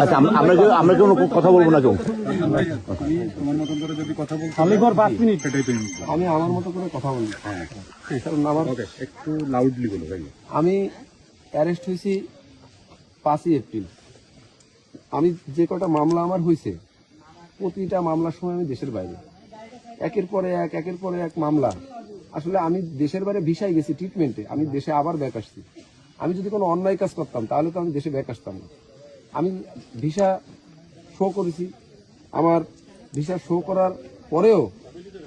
আচ্ছা আমরা কোনো কথা বলবো না কেউ। আমি আমার মতো করে কথা বলি। একটু লাউডলি বলো ভাই। আমি অ্যারেস্ট হয়েছি 5ই এপ্রিল। আমি যে কটা মামলা আমার হয়েছে, প্রতিটা মামলার সময় আমি দেশের বাইরে, একের পরে এক মামলা। আসলে আমি দেশের বাইরে ভিসায় গেছি ট্রিটমেন্টে, আমি দেশে আবার ব্যাক আসছি। আমি যদি কোনো অন্যায় কাজ করতাম তাহলে তো আমি দেশে ব্যাক আসতাম না। আমি ভিসা শো করেছি, আমার ভিসা শো করার পরেও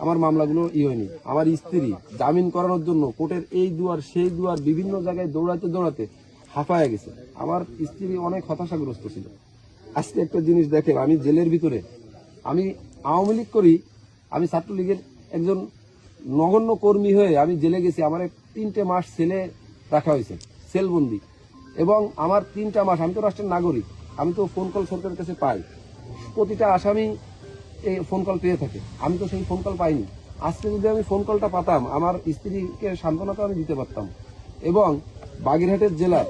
আমার মামলাগুলো হয়নি। আমার স্ত্রী জামিন করানোর জন্য কোর্টের এই দুয়ার সেই দুয়ার বিভিন্ন জায়গায় দৌড়াতে হাঁপায়া গেছে। আমার স্ত্রী অনেক হতাশাগ্রস্ত ছিল। আজকে একটা জিনিস দেখেন, আমি জেলের ভিতরে, আমি আওয়ামী লীগ করি, আমি ছাত্রলীগের একজন নগণ্য কর্মী হয়ে আমি জেলে গেছি। আমার 3টে মাস সেলে রাখা হয়েছে, সেলবন্দি। এবং আমার 3টা মাস, আমি তো রাষ্ট্রের নাগরিক, আমি তো ফোন কল সরকারের কাছে পাই, প্রতিটা আসামি এই ফোন কল পেয়ে থাকে। আমি তো সেই ফোন কল পাইনি। আজকে যদি আমি ফোন কলটা পাতাম, আমার স্ত্রীকে সান্ত্বনা তো আমি দিতে পারতাম। এবং বাগেরহাটের জেলায়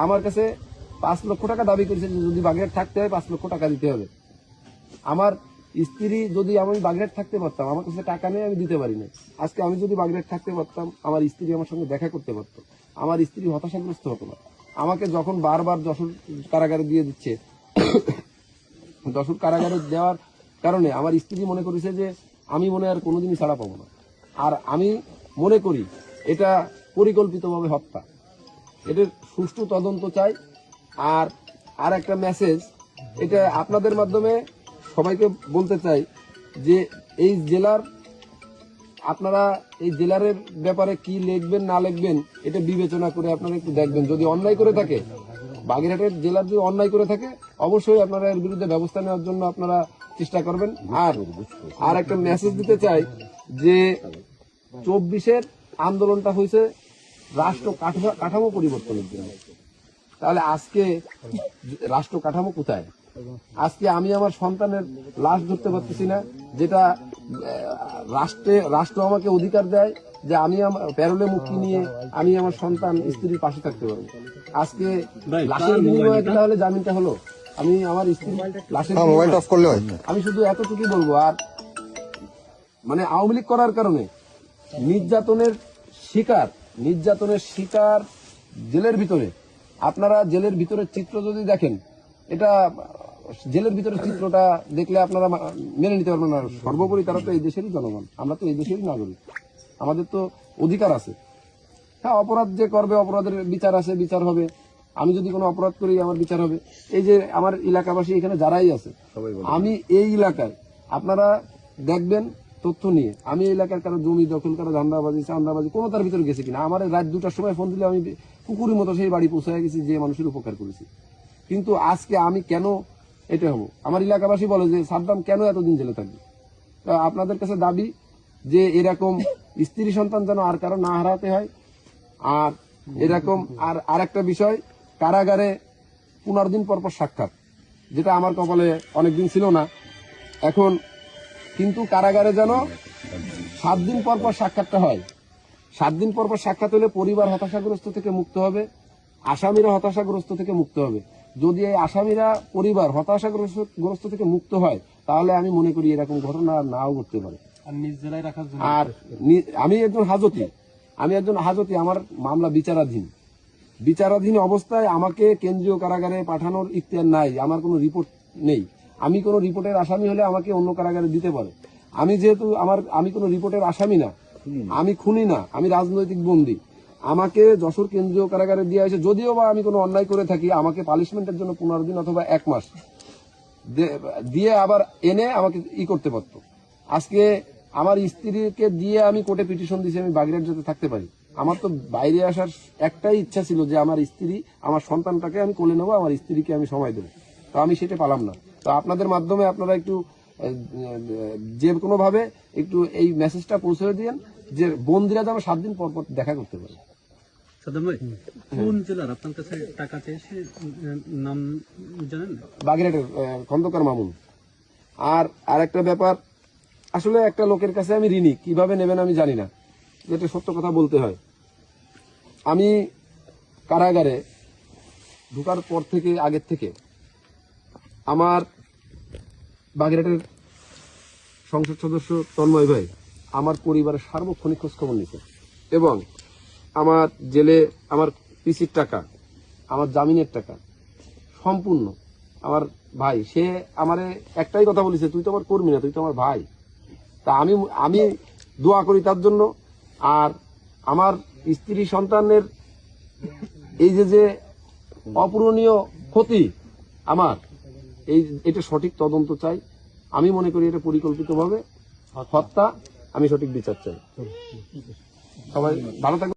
আমার কাছে 5 লক্ষ টাকা দাবি করেছে, যদি বাগেরহাট থাকতে হয় 5 লক্ষ টাকা দিতে হবে। আমার স্ত্রী, যদি আমি বাগেরহাট থাকতে পারতাম, আমার কাছে টাকা নেই, আমি দিতে পারি না। আজকে আমি যদি বাগেরহাট থাকতে পারতাম, আমার স্ত্রী আমার সঙ্গে দেখা করতে পারত, আমার স্ত্রী হতাশাগ্রস্ত হতো না। আমাকে যখন বারবার যশোর কারাগারে দিয়ে দিচ্ছে, যশোর কারাগারে দেওয়ার কারণে আমার স্ত্রী মনে করেছে যে আমি মনে আর কোনোদিনই ছাড়া পাবো না। আর আমি মনে করি এটা পরিকল্পিতভাবে হত্যা, এটার সুষ্ঠু তদন্ত চাই। আর একটা মেসেজ, এটা আপনাদের মাধ্যমে সবাইকে বলতে চাই যে এই জেলার, আপনারা এই জেলারের ব্যাপারে কি লিখবেন না লিখবেন এটা বিবেচনা করে আপনারা একটু দেখবেন। যদি অন্যায় করে থাকে, বাগেরহাটের জেলার যদি অন্যায় করে থাকে, অবশ্যই আপনারা এর বিরুদ্ধে ব্যবস্থা নেওয়ার জন্য আপনারা চেষ্টা করবেন। আর একটা মেসেজ দিতে চাই যে 24-এর আন্দোলনটা হয়েছে রাষ্ট্র কাঠামো পরিবর্তনের জন্য। তাহলে আজকে রাষ্ট্র কাঠামো কোথায়? আজকে আমি আমার সন্তানের লাশ ধরতে পারতেছি না, যেটা রাষ্ট্র আমাকে অধিকার দেয় যে আমি আমার প্যারোলে মুক্তি নিয়ে আমি আমার সন্তান স্ত্রীর পাশে থাকতে পারবো। আজকে লাশের বিনিময়ে তাহলে জামিনটা হলো, আমি আমার স্ত্রী লাশের আমি শুধু এতটুকু বলবো। আর মানে আওয়ামী লীগ করার কারণে নির্যাতনের শিকার জেলের ভিতরে, আপনারা জেলের ভিতরের চিত্র যদি দেখেন, এটা জেলের ভিতরের চিত্রটা দেখলে আপনারা মেনে নিতে পারবেন না। সর্বোপরি তারা তো এই দেশেরই জনগণ, আমরা তো এই দেশেরই নাগরিক, আমাদের তো অধিকার আছে। হ্যাঁ, অপরাধ যে করবে অপরাধের বিচার আছে, বিচার হবে। আমি যদি কোনো অপরাধ করি আমার বিচার হবে। এই যে আমার এলাকাবাসী এখানে যারাই আছে, আমি এই এলাকায় আপনারা দেখবেন তথ্য নিয়ে, আমি এই এলাকার কারো জমি দখল, কারো ধান্দাবাজি চান্দাবাজি কোনো তার ভিতরে গেছে কিনা। আমার রাত 2টার সময় ফোন দিলে আমি কুকুরের মতো সেই বাড়ি পৌঁছায় গেছি, যে মানুষের উপকার করেছি। কিন্তু আজকে আমি কেন এটা হবো? আমার এলাকাবাসী বলে যে সাদ্দাম কেন এতদিন জেলে থাকবে। আপনাদের কাছে দাবি যে এরকম স্ত্রী সন্তান যেন আর কারো না হারাতে হয়। আর এরকম আর একটা বিষয়, কারাগারে 15 দিন পর সাক্ষাৎ, যেটা আমার কপালে অনেকদিন ছিল না এখন, কিন্তু কারাগারে যেন 7 দিন পর সাক্ষাৎটা হয়। 7 দিন পর সাক্ষাৎ হলে পরিবার হতাশাগ্রস্ত থেকে মুক্ত হবে, আসামিরা হতাশাগ্রস্ত থেকে মুক্ত হবে। যদি এই আসামিরা পরিবার হতাশাগ্রস্ত থেকে মুক্ত হয়, তাহলে আমি মনে করি এরকম ঘটনা নাও ঘটতে পারে। আর আমি একজন হাজতি, আমার মামলা বিচারাধীন অবস্থায় আমাকে কেন্দ্রীয় কারাগারে পাঠানোর ইখতিয়ার নাই, আমার কোনো রিপোর্ট নেই। আমি কোনো রিপোর্টের আসামি হলে আমাকে অন্য কারাগারে দিতে পারে। আমি যেহেতু আমি কোনো রিপোর্টের আসামি না, আমি খুনি না, আমি রাজনৈতিক বন্দী, আমাকে যশোর কেন্দ্রীয় কারাগারে দিয়ে হয়েছে। যদিও বা আমি কোনো অন্যায় করে থাকি, আমাকে পানিশমেন্টের জন্য 15 দিন অথবা 1 মাস দিয়ে আবার এনে আমাকে করতে পারতো। আজকে আমার স্ত্রীকে দিয়ে আমি কোর্টে পিটিশন দিয়েছি আমি বাগেরহাট যাতে থাকতে পারি। আমার তো বাইরে আসার একটাই ইচ্ছা ছিল যে আমার স্ত্রী, আমার সন্তানটাকে আমি কোলে নেবো, আমার স্ত্রীকে আমি সময় দেবো। তো আমি সেটা পালাম না। তো আপনাদের মাধ্যমে আপনারা একটু যে কোনো ভাবে একটু এই মেসেজটা পৌঁছে দিয়েন যে বন্দিরা যেন 7 দিন পর দেখা করতে পারে। কোন জেলার আপনার কাছে টাকা চেয়েছে নাম জানেন? বাগেরহাটের খন্দকার মামুন। আর একটা ব্যাপার, আসলে একটা লোকের কাছে আমি ঋণী, কিভাবে নেবেন আমি জানি না, যেটা সত্য কথা বলতে হয়। আমি কারাগারে ঢোকার পর থেকে, আগের থেকে আমার বাগেরহাটের সংসদ সদস্য তন্ময় ভাই আমার পরিবারের সার্বক্ষণিক খোঁজ খবর নিছে এবং আমার জেলে আমার পিসির টাকা, আমার জামিনের টাকা সম্পূর্ণ আমার ভাই, সে আমারে একটাই কথা বলেছে, তুই তো আমার কর্মী না, তুই তো আমার ভাই। তা আমি দোয়া করি তার জন্য। আর আমার স্ত্রী সন্তানের এই যে অপূরণীয় ক্ষতি আমার, এটা সঠিক তদন্ত চাই। আমি মনে করি এটা পরিকল্পিতভাবে হত্যা, আমি সঠিক বিচার চাই। সবাই ভালো থাকবে।